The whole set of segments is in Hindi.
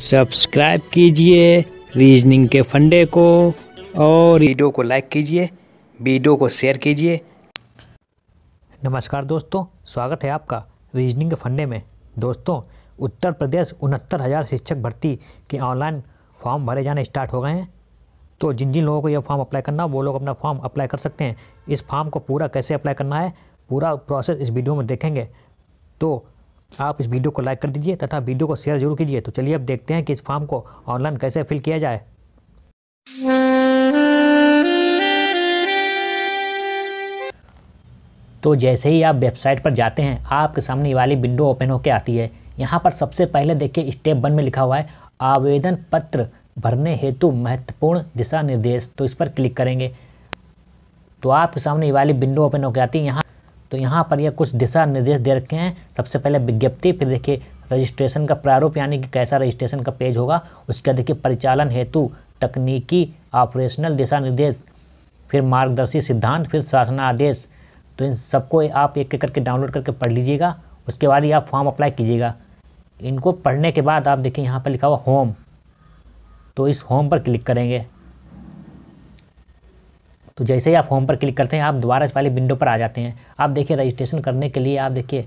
सब्सक्राइब कीजिए रीजनिंग के फंडे को और वीडियो को लाइक कीजिए, वीडियो को शेयर कीजिए। नमस्कार दोस्तों, स्वागत है आपका रीजनिंग के फंडे में। दोस्तों, उत्तर प्रदेश 69,000 शिक्षक भर्ती के ऑनलाइन फॉर्म भरे जाने स्टार्ट हो गए हैं। तो जिन जिन लोगों को यह फॉर्म अप्लाई करना वो लोग अपना फॉर्म अप्लाई कर सकते हैं। इस फॉर्म को पूरा कैसे अप्लाई करना है, पूरा प्रोसेस इस वीडियो में देखेंगे। तो आप इस वीडियो को लाइक कर दीजिए तथा वीडियो को शेयर जरूर कीजिए। तो चलिए अब देखते हैं कि इस फॉर्म को ऑनलाइन कैसे फिल किया जाए। तो जैसे ही आप वेबसाइट पर जाते हैं, आपके सामने ये वाली विंडो ओपन होकर आती है। यहाँ पर सबसे पहले देखिए स्टेप 1 में लिखा हुआ है आवेदन पत्र भरने हेतु महत्वपूर्ण दिशा निर्देश। तो इस पर क्लिक करेंगे तो आपके सामने ये वाली विंडो ओपन होकर आती है। यहाँ पर यह कुछ दिशा निर्देश दे रखे हैं। सबसे पहले विज्ञप्ति, फिर देखिए रजिस्ट्रेशन का प्रारूप यानी कि कैसा रजिस्ट्रेशन का पेज होगा, उसका देखिए परिचालन हेतु तकनीकी ऑपरेशनल दिशा निर्देश, फिर मार्गदर्शी सिद्धांत, फिर शासनादेश। तो इन सबको आप एक एक करके डाउनलोड करके पढ़ लीजिएगा। उसके बाद ही आप फॉर्म अप्लाई कीजिएगा। इनको पढ़ने के बाद आप देखिए यहाँ पर लिखा हुआ होम, तो इस होम पर क्लिक करेंगे। तो जैसे ही आप होम पर क्लिक करते हैं, आप दोबारा इस वाली विंडो पर आ जाते हैं। आप देखिए रजिस्ट्रेशन करने के लिए आप देखिए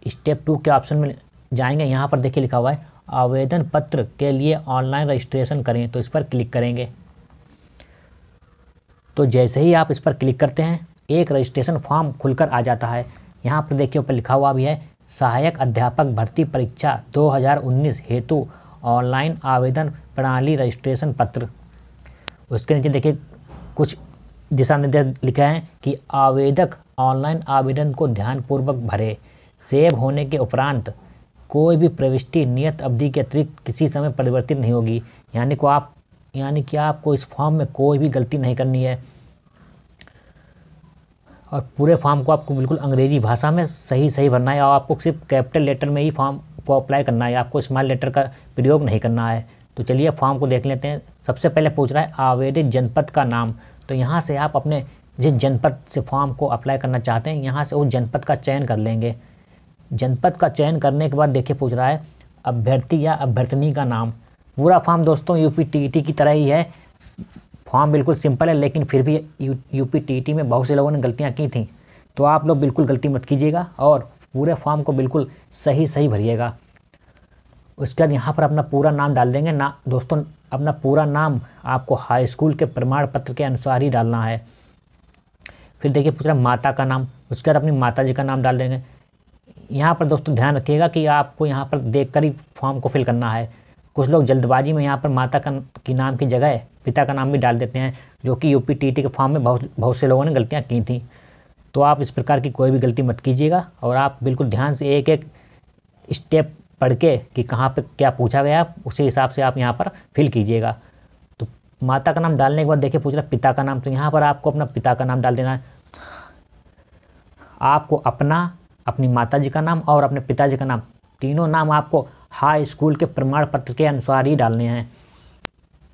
स्टेप 2 के ऑप्शन में जाएंगे। यहाँ पर देखिए लिखा हुआ है आवेदन पत्र के लिए ऑनलाइन रजिस्ट्रेशन करें। तो इस पर क्लिक करेंगे। तो जैसे ही आप इस पर क्लिक करते हैं, एक रजिस्ट्रेशन फॉर्म खुलकर आ जाता है। यहाँ पर देखिए ऊपर लिखा हुआ भी है सहायक अध्यापक भर्ती परीक्षा 2019 हेतु ऑनलाइन आवेदन प्रणाली रजिस्ट्रेशन पत्र। उसके नीचे देखिए कुछ दिशा निर्देश लिखे हैं कि आवेदक ऑनलाइन आवेदन को ध्यानपूर्वक भरे। सेव होने के उपरांत कोई भी प्रविष्टि नियत अवधि के अतिरिक्त किसी समय परिवर्तित नहीं होगी। यानी कि आपको इस फॉर्म में कोई भी गलती नहीं करनी है और पूरे फॉर्म को आपको बिल्कुल अंग्रेजी भाषा में सही भरना है। और आपको सिर्फ कैपिटल लेटर में ही फॉर्म को अप्लाई करना है, आपको स्मॉल लेटर का प्रयोग नहीं करना है। तो चलिए फॉर्म को देख लेते हैं। सबसे पहले पूछ रहा है आवेदित जनपद का नाम। तो यहाँ से आप अपने जिस जनपद से फॉर्म को अप्लाई करना चाहते हैं, यहाँ से उस जनपद का चयन कर लेंगे। जनपद का चयन करने के बाद देखिए पूछ रहा है अभ्यर्थी या अभ्यर्थिनी का नाम। पूरा फॉर्म दोस्तों यूपीटीईटी की तरह ही है। फॉर्म बिल्कुल सिंपल है, लेकिन फिर भी यूपीटीईटी में बहुत से लोगों ने गलतियाँ की थी। तो आप लोग बिल्कुल गलती मत कीजिएगा और पूरे फॉर्म को बिल्कुल सही भरिएगा। उसके बाद यहाँ पर अपना पूरा नाम डाल देंगे ना दोस्तों। अपना पूरा नाम आपको हाई स्कूल के प्रमाण पत्र के अनुसार ही डालना है। फिर देखिए पूछ रहा है माता का नाम। उसके बाद अपनी माता जी का नाम डाल देंगे। यहाँ पर दोस्तों ध्यान रखिएगा कि आपको यहाँ पर देखकर ही फॉर्म को फिल करना है। कुछ लोग जल्दबाजी में यहाँ पर माता की नाम की जगह पिता का नाम भी डाल देते हैं, जो कि यूपीटीईटी के फॉर्म में बहुत से लोगों ने गलतियाँ की थी। तो आप इस प्रकार की कोई भी गलती मत कीजिएगा और आप बिल्कुल ध्यान से एक एक स्टेप पढ़ के कि कहाँ पे क्या पूछा गया, उसी हिसाब से आप यहाँ पर फिल कीजिएगा। तो माता का नाम डालने के बाद देखिए पूछ रहा है पिता का नाम। तो यहाँ पर आपको अपना पिता का नाम डाल देना है। आपको अपनी माता जी का नाम और अपने पिताजी का नाम, तीनों नाम आपको हाई स्कूल के प्रमाण पत्र के अनुसार ही डालने हैं।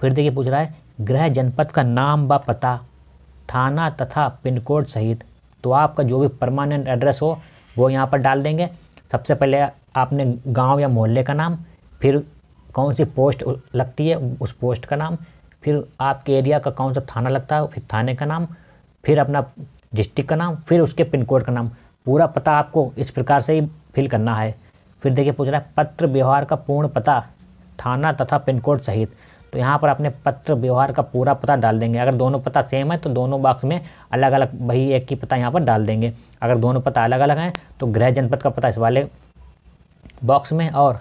फिर देखिए पूछ रहा है गृह जनपद का नाम व पता, थाना तथा पिन कोड सहित। तो आपका जो भी परमानेंट एड्रेस हो वो यहाँ पर डाल देंगे। सबसे पहले आपने गांव या मोहल्ले का नाम, फिर कौन सी पोस्ट लगती है उस पोस्ट का नाम, फिर आपके एरिया का कौन सा थाना लगता है फिर थाने का नाम, फिर अपना डिस्ट्रिक्ट का नाम, फिर उसके पिन कोड का नाम। पूरा पता आपको इस प्रकार से ही फिल करना है। फिर देखिए पूछ रहा है पत्र व्यवहार का पूर्ण पता, थाना तथा पिन कोड सहित। तो यहाँ पर अपने पत्र व्यवहार का पूरा पता डाल देंगे। अगर दोनों पता सेम है तो दोनों बॉक्स में अलग अलग वही एक ही पता यहाँ पर डाल देंगे। अगर दोनों पता अलग अलग हैं तो गृह जनपद का पता इस वाले बॉक्स में और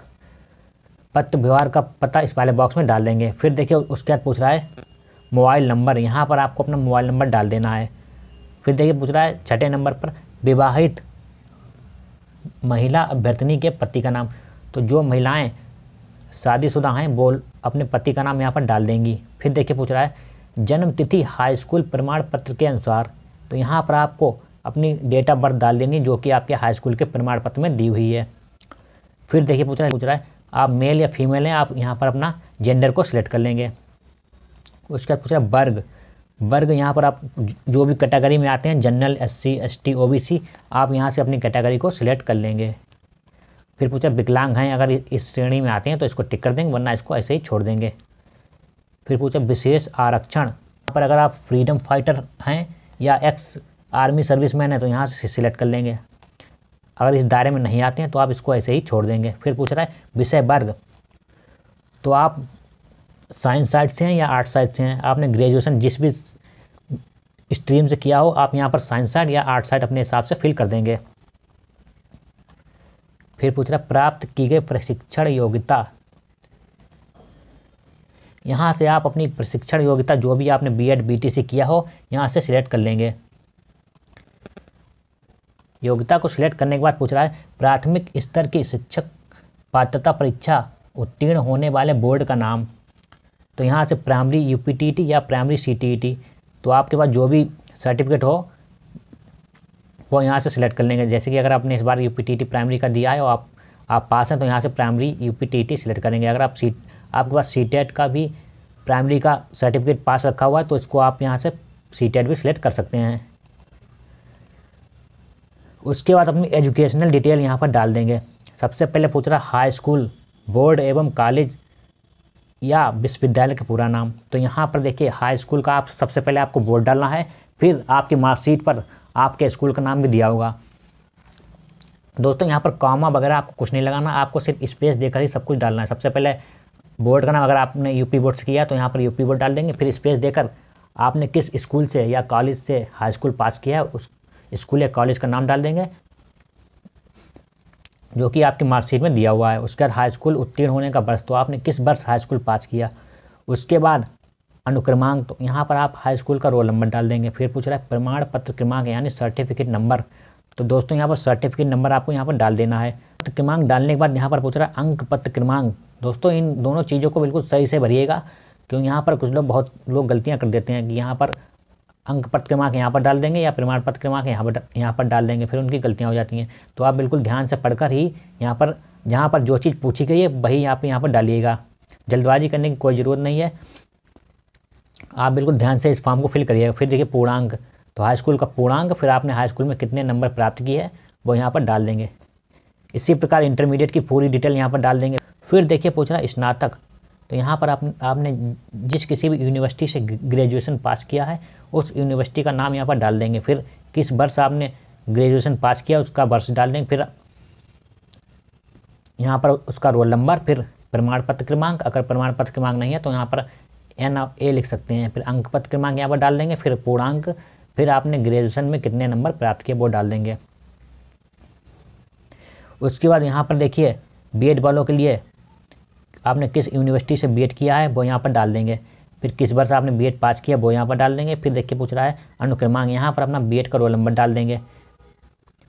पत्र व्यवहार का पता इस वाले बॉक्स में डाल देंगे। फिर देखिए उसके बाद पूछ रहा है मोबाइल नंबर। यहाँ पर आपको अपना मोबाइल नंबर डाल देना है। फिर देखिए पूछ रहा है 6ठे नंबर पर विवाहित महिला अभ्यर्थिनी के पति का नाम। तो जो महिलाएं शादीशुदा हैं वो अपने पति का नाम यहाँ पर डाल देंगी। फिर देखिए पूछ रहा है जन्म तिथि हाई स्कूल प्रमाण पत्र के अनुसार। तो यहाँ पर आपको अपनी डेट ऑफ बर्थ डाल देनी जो कि आपके हाई स्कूल के प्रमाण पत्र में दी हुई है। फिर देखिए पूछ रहा है आप मेल या फीमेल हैं, आप यहाँ पर अपना जेंडर को सिलेक्ट कर लेंगे। उसके बाद पूछ रहा है वर्ग यहाँ पर आप जो भी कैटेगरी में आते हैं जनरल, SC, ST, OBC, आप यहाँ से अपनी कैटेगरी को सिलेक्ट कर लेंगे। फिर पूछा विकलांग हैं, अगर इस श्रेणी में आते हैं तो इसको टिक कर देंगे, वरना इसको ऐसे ही छोड़ देंगे। फिर पूछा विशेष आरक्षण, यहाँ पर अगर आप फ्रीडम फाइटर हैं या एक्स आर्मी सर्विसमैन है तो यहाँ से सिलेक्ट कर लेंगे। अगर इस दायरे में नहीं आते हैं तो आप इसको ऐसे ही छोड़ देंगे। फिर पूछ रहा है विषय वर्ग, तो आप साइंस साइड से हैं या आर्ट साइड से हैं, आपने ग्रेजुएशन जिस भी स्ट्रीम से किया हो आप यहाँ पर साइंस साइड या आर्ट साइड अपने हिसाब से फिल कर देंगे। फिर पूछ रहा है प्राप्त की गई प्रशिक्षण योग्यता, यहाँ से आप अपनी प्रशिक्षण योग्यता जो भी आपने बीएड बीटीसी किया हो यहाँ से सिलेक्ट कर लेंगे। योग्यता को सिलेक्ट करने के बाद पूछ रहा है प्राथमिक स्तर की शिक्षक पात्रता परीक्षा उत्तीर्ण होने वाले बोर्ड का नाम, तो यहाँ से प्राइमरी यूपीटीटी या प्राइमरी सीटीईटी, तो आपके पास जो भी सर्टिफिकेट हो वो यहाँ से सिलेक्ट कर लेंगे। जैसे कि अगर आपने इस बार यूपीटीटी प्राइमरी का दिया है और आप पास हैं तो यहाँ से प्राइमरी यूपीटीटी सिलेक्ट करेंगे। अगर आपके पास सीटेट का भी प्राइमरी का सर्टिफिकेट पास रखा हुआ है तो इसको आप यहाँ से सीटेट भी सिलेक्ट कर सकते हैं। उसके बाद अपनी एजुकेशनल डिटेल यहाँ पर डाल देंगे। सबसे पहले पूछ रहा हाई स्कूल, बोर्ड एवं कॉलेज या विश्वविद्यालय का पूरा नाम, तो यहाँ पर देखिए हाई स्कूल का आप सबसे पहले आपको बोर्ड डालना है, फिर आपकी मार्कशीट पर आपके स्कूल का नाम भी दिया होगा। दोस्तों यहाँ पर कॉमा वगैरह आपको कुछ नहीं लगाना, आपको सिर्फ स्पेस देकर ही सब कुछ डालना है। सबसे पहले बोर्ड का नाम अगर आपने यूपी बोर्ड से किया तो यहाँ पर यूपी बोर्ड डाल देंगे, फिर स्पेस देकर आपने किस स्कूल से या कॉलेज से हाई स्कूल पास किया है उस स्कूल या कॉलेज का नाम डाल देंगे जो कि आपकी मार्कशीट में दिया हुआ है। उसके बाद हाई स्कूल उत्तीर्ण होने का वर्ष, तो आपने किस वर्ष हाई स्कूल पास किया। उसके बाद अनुक्रमांक, तो यहाँ पर आप हाई स्कूल का रोल नंबर डाल देंगे। फिर पूछ रहा है प्रमाण पत्र क्रमांक यानी सर्टिफिकेट नंबर, तो दोस्तों यहाँ पर सर्टिफिकेट नंबर आपको यहाँ पर डाल देना है। पत्र क्रमांक डालने के बाद यहाँ पर पूछ रहा है अंक पत्र क्रमांक, दोस्तों इन दोनों चीज़ों को बिल्कुल सही से भरिएगा, क्योंकि यहाँ पर कुछ लोग बहुत लोग गलतियाँ कर देते हैं कि यहाँ पर अंक पत्र क्रमांक यहाँ पर डाल देंगे या प्रमाण पत्र क्रमांक यहाँ पर डाल देंगे, फिर उनकी गलतियाँ हो जाती हैं। तो आप बिल्कुल ध्यान से पढ़कर ही यहाँ पर जहाँ पर जो चीज़ पूछी गई है वही आप यहाँ पर डालिएगा। जल्दबाजी करने की कोई ज़रूरत नहीं है, आप बिल्कुल ध्यान से इस फॉर्म को फिल करिएगा। फिर देखिए पूर्णांक, तो हाई स्कूल का पूर्णांक, फिर आपने हाई स्कूल में कितने नंबर प्राप्त किए हैं वो यहाँ पर डाल देंगे। इसी प्रकार इंटरमीडिएट की पूरी डिटेल यहाँ पर डाल देंगे। फिर देखिए पूछ रहा है स्नातक, तो यहाँ पर आपने जिस किसी भी यूनिवर्सिटी से ग्रेजुएशन पास किया है उस यूनिवर्सिटी का नाम यहाँ पर डाल देंगे। फिर किस वर्ष आपने ग्रेजुएशन पास किया उसका वर्ष डाल देंगे। फिर यहाँ पर उसका रोल नंबर, फिर प्रमाण पत्र क्रमांक, अगर प्रमाण पत्र क्रमांक नहीं है तो यहाँ पर NA लिख सकते हैं। फिर अंक पत्र क्रमांक यहाँ पर डाल देंगे, फिर पूर्णांक, फिर आपने ग्रेजुएशन में कितने नंबर प्राप्त किए वो डाल देंगे। उसके बाद यहाँ पर देखिए बीएड वालों के लिए आपने किस यूनिवर्सिटी से बीएड किया है वो यहाँ पर डाल देंगे। फिर किस वर्ष आपने बीएड पास किया वो यहाँ पर डाल देंगे। फिर देखिए पूछ रहा है अनुक्रमांक, यहाँ पर अपना बीएड का रोल नंबर डाल देंगे।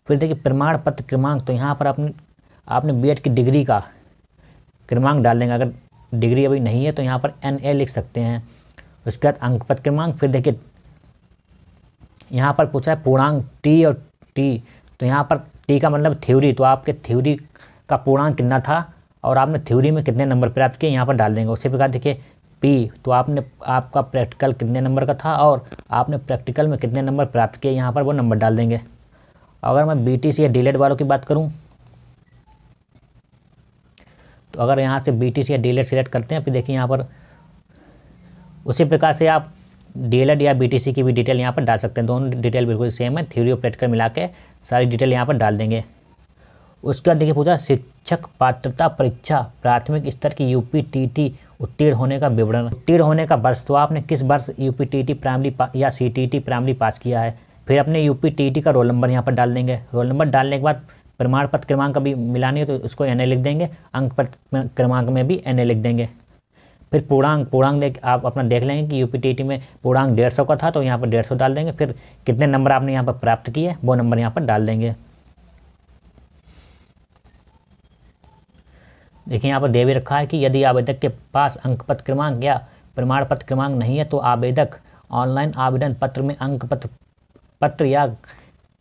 फिर देखिए प्रमाण पत्र क्रमांक, तो यहाँ पर आपने बीएड की डिग्री का क्रमांक डाल देंगे। अगर डिग्री अभी नहीं है तो यहाँ पर NA लिख सकते हैं। उसके बाद अंक पत्र क्रमांक, फिर देखिए यहाँ पर पूछा है पूर्णांक T और T, तो यहाँ पर T का मतलब थ्योरी, तो आपके थ्योरी का पूर्णांक कितना था और आपने थ्योरी में कितने नंबर प्राप्त किए यहाँ पर डाल देंगे। उसी प्रकार देखिए P, तो आपका प्रैक्टिकल कितने नंबर का था और आपने प्रैक्टिकल में कितने नंबर प्राप्त किए यहाँ पर वो नंबर डाल देंगे। अगर मैं BTC या डीलेड वालों की बात करूँ तो अगर यहाँ से BTC या डीलेड सिलेक्ट करते हैं, फिर देखिए यहाँ पर उसी प्रकार से आप डीलेड या BTC की भी डिटेल यहाँ पर डाल सकते हैं। दोनों डिटेल बिल्कुल सेम है, थ्योरी और प्रैक्टिकल मिला के सारी डिटेल यहाँ पर डाल देंगे। उसके बाद देखिए पूछा शिक्षक पात्रता परीक्षा प्राथमिक स्तर की UPTT उत्तीर्ण होने का विवरण, उत्तीर्ण होने का वर्ष, तो आपने किस वर्ष UPTT प्राइमरी या CTT प्राइमरी पास किया है। फिर अपने UPTT का रोल नंबर यहाँ पर डाल देंगे। रोल नंबर डालने के बाद प्रमाण पत्र क्रमांक कभी मिलानी है तो उसको NA लिख देंगे, अंक पत्र क्रमांक में भी NA लिख देंगे। फिर पूर्णांक आप अपना देख लेंगे कि UPTT में पूर्णांक 150 का था तो यहाँ पर 150 डाल देंगे। फिर कितने नंबर आपने यहाँ पर प्राप्त किए वो नंबर यहाँ पर डाल देंगे। देखिए यहाँ पर दे भी रखा है कि यदि आवेदक के पास अंक पत्र क्रमांक या प्रमाण पत्र क्रमांक नहीं है तो आवेदक ऑनलाइन आवेदन पत्र में अंक पत्र या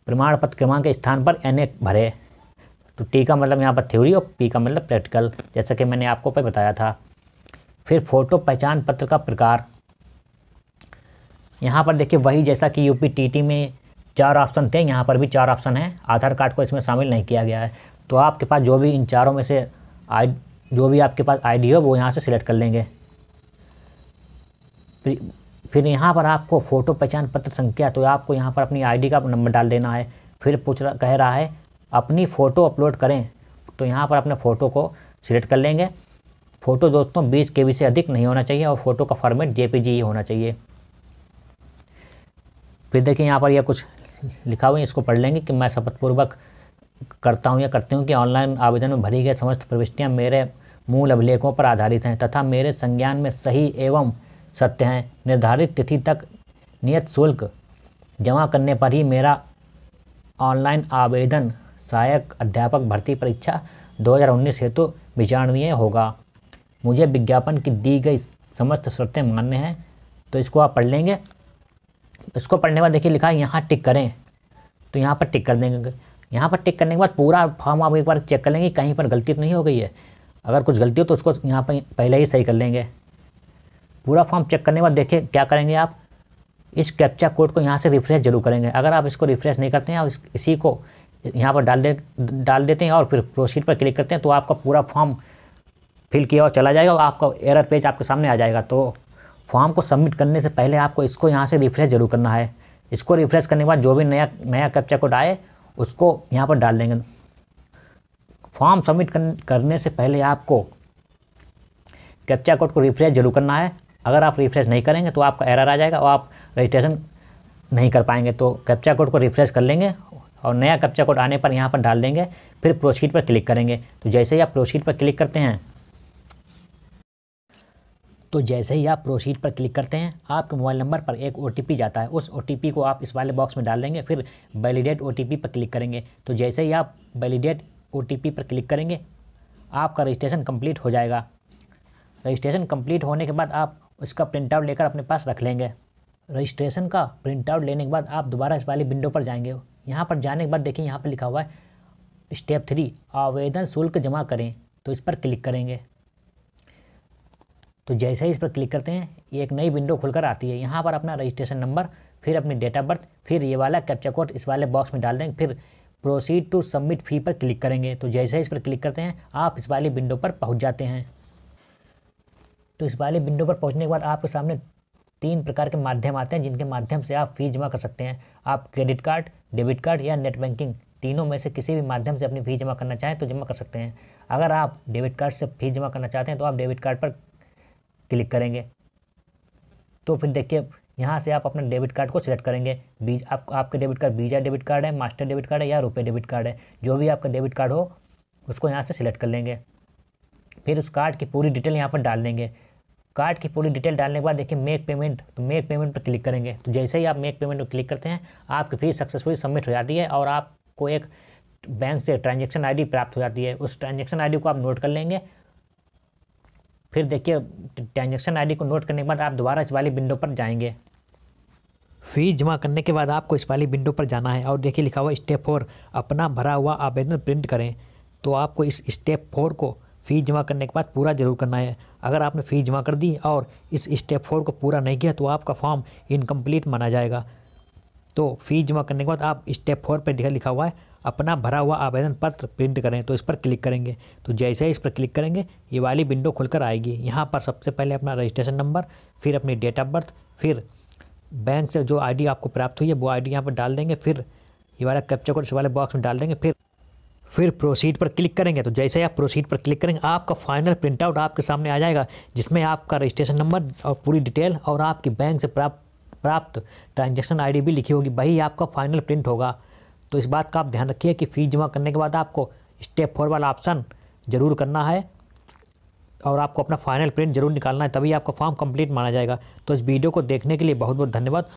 प्रमाण पत्र क्रमांक के स्थान पर NA भरे। तो T का मतलब यहाँ पर थ्योरी और P का मतलब प्रैक्टिकल, जैसा कि मैंने आपको पहले बताया था। फिर फोटो पहचान पत्र का प्रकार, यहाँ पर देखिए वही जैसा कि UPTT में 4 ऑप्शन थे, यहाँ पर भी 4 ऑप्शन हैं। आधार कार्ड को इसमें शामिल नहीं किया गया है। तो आपके पास जो भी इन चारों में से जो भी आपके पास आईडी हो वो यहाँ से सिलेक्ट कर लेंगे। फिर यहाँ पर आपको फ़ोटो पहचान पत्र संख्या, तो आपको यहाँ पर अपनी आईडी का नंबर डाल देना है। फिर कह रहा है अपनी फ़ोटो अपलोड करें, तो यहाँ पर अपने फ़ोटो को सिलेक्ट कर लेंगे। फ़ोटो दोस्तों 20 KB से अधिक नहीं होना चाहिए और फ़ोटो का फॉर्मेट JPG ही होना चाहिए। फिर देखिए यहाँ पर यह कुछ लिखा हुआ है, इसको पढ़ लेंगे कि मैं शपथपूर्वक करता हूँ या करती हूँ कि ऑनलाइन आवेदन में भरी गई समस्त प्रविष्टियाँ मेरे मूल अभिलेखों पर आधारित हैं तथा मेरे संज्ञान में सही एवं सत्य हैं। निर्धारित तिथि तक नियत शुल्क जमा करने पर ही मेरा ऑनलाइन आवेदन सहायक अध्यापक भर्ती परीक्षा 2019 हेतु विचारणीय होगा। मुझे विज्ञापन की दी गई समस्त शर्तें मान्य हैं। तो इसको आप पढ़ लेंगे। इसको पढ़ने के बाद देखिए लिखा है यहाँ टिक करें, तो यहाँ पर टिक कर देंगे। यहाँ पर टिक करने के बाद पूरा फॉर्म आप एक बार चेक कर लेंगे कहीं पर गलती तो नहीं हो गई है। अगर कुछ गलती हो तो उसको यहाँ पर पहले ही सही कर लेंगे। पूरा फॉर्म चेक करने के बाद देखिए क्या करेंगे, आप इस कैप्चा कोड को यहाँ से रिफ्रेश जरूर करेंगे। अगर आप इसको रिफ्रेश नहीं करते हैं और इसी को यहाँ पर डाल देते हैं और फिर प्रोसीड पर क्लिक करते हैं तो आपका पूरा फॉर्म फिल किया और चला जाएगा और आपका एरर पेज आपके सामने आ जाएगा। तो फॉर्म को सबमिट करने से पहले आपको इसको यहाँ से रिफ्रेश जरूर करना है। इसको रिफ्रेश करने के बाद जो भी नया कैप्चा कोड आए उसको यहाँ पर डाल देंगे। फॉर्म सबमिट करने से पहले आपको कैप्चा कोड को रिफ्रेश जरूर करना है। अगर आप रिफ्रेश नहीं करेंगे तो आपका एरर आ जाएगा और आप रजिस्ट्रेशन नहीं कर पाएंगे। तो कैप्चा कोड को रिफ्रेश कर लेंगे और नया कैप्चा कोड आने पर यहाँ पर डाल देंगे, फिर प्रोसीड पर क्लिक करेंगे। तो जैसे ही आप प्रोसीड पर क्लिक करते हैं आपके मोबाइल नंबर पर एक OTP जाता है। उस OTP को आप इस वाले बॉक्स में डाल देंगे, फिर वैलिडेट OTP पर क्लिक करेंगे। तो जैसे ही आप वैलिडेट OTP पर क्लिक करेंगे आपका रजिस्ट्रेशन कंप्लीट हो जाएगा। रजिस्ट्रेशन कंप्लीट होने के बाद आप इसका प्रिंट आउट लेकर अपने पास रख लेंगे। रजिस्ट्रेशन का प्रिंट आउट लेने के बाद आप दोबारा इस वाली विंडो पर जाएंगे। यहाँ पर जाने के बाद देखिए यहाँ पर लिखा हुआ है स्टेप 3 आवेदन शुल्क जमा करें, तो इस पर क्लिक करेंगे। तो जैसे ही इस पर क्लिक करते हैं एक नई विंडो खुलकर आती है। यहाँ पर अपना रजिस्ट्रेशन नंबर, फिर अपनी डेट ऑफ बर्थ, फिर ये वाला कैप्चा कोड इस वाले बॉक्स में डाल देंगे, फिर प्रोसीड टू सबमिट फी पर क्लिक करेंगे। तो जैसे ही इस पर क्लिक करते हैं आप इस वाली विंडो पर पहुँच जाते हैं। तो इस वाली विंडो पर पहुँचने के बाद आपके सामने 3 प्रकार के माध्यम आते हैं जिनके माध्यम से आप फ़ीस जमा कर सकते हैं। आप क्रेडिट कार्ड, डेबिट कार्ड या नेट बैंकिंग, तीनों में से किसी भी माध्यम से अपनी फ़ीस जमा करना चाहें तो जमा कर सकते हैं। अगर आप डेबिट कार्ड से फ़ीस जमा करना चाहते हैं तो आप डेबिट कार्ड पर क्लिक करेंगे। तो फिर देखिए यहाँ से आप अपना डेबिट कार्ड को सिलेक्ट करेंगे। आपके debit card visa debit card है, मास्टर डेबिट कार्ड है या रुपए डेबिट कार्ड है, जो भी आपका डेबिट कार्ड हो उसको यहाँ से सिलेक्ट कर लेंगे। फिर उस कार्ड की पूरी डिटेल यहाँ पर डाल देंगे। कार्ड की पूरी डिटेल डालने के बाद देखिए मेक पेमेंट, तो मेक पेमेंट पर क्लिक करेंगे। तो जैसे ही आप मेक पेमेंट पर क्लिक करते हैं आपकी फ़ीस सक्सेसफुली सबमिट हो जाती है और आपको एक बैंक से ट्रांजेक्शन ID प्राप्त हो जाती है। उस ट्रांजेक्शन ID को आप नोट कर लेंगे। फिर देखिए ट्रांजेक्शन ID को नोट करने के बाद आप दोबारा इस वाली विंडो पर जाएंगे। फ़ीस जमा करने के बाद आपको इस वाली विंडो पर जाना है और देखिए लिखा हुआ स्टेप 4 अपना भरा हुआ आवेदन प्रिंट करें। तो आपको इस स्टेप 4 को फ़ीस जमा करने के बाद पूरा जरूर करना है। अगर आपने फ़ीस जमा कर दी और इस स्टेप 4 को पूरा नहीं किया तो आपका फॉर्म इनकम्प्लीट माना जाएगा। तो फ़ीस जमा करने के बाद आप स्टेप 4 पर लिखा हुआ है अपना भरा हुआ आवेदन पत्र प्रिंट करें, तो इस पर क्लिक करेंगे। तो जैसे ही इस पर क्लिक करेंगे ये वाली विंडो खुलकर आएगी। यहाँ पर सबसे पहले अपना रजिस्ट्रेशन नंबर, फिर अपनी डेट ऑफ बर्थ, फिर बैंक से जो ID आपको प्राप्त हुई है वो ID यहाँ पर डाल देंगे। फिर ये वाला कैप्चा कोड इस वाले बॉक्स में डाल देंगे। फिर प्रोसीड पर क्लिक करेंगे। तो जैसे ही आप प्रोसीड पर क्लिक करेंगे आपका फाइनल प्रिंट आउट आपके सामने आ जाएगा जिसमें आपका रजिस्ट्रेशन नंबर और पूरी डिटेल और आपकी बैंक से प्राप्त ट्रांजेक्शन ID भी लिखी होगी, वही आपका फाइनल प्रिंट होगा। तो इस बात का आप ध्यान रखिए कि फ़ीस जमा करने के बाद आपको स्टेप 4 वाला ऑप्शन ज़रूर करना है और आपको अपना फाइनल प्रिंट जरूर निकालना है, तभी आपका फॉर्म कंप्लीट माना जाएगा। तो इस वीडियो को देखने के लिए बहुत बहुत धन्यवाद।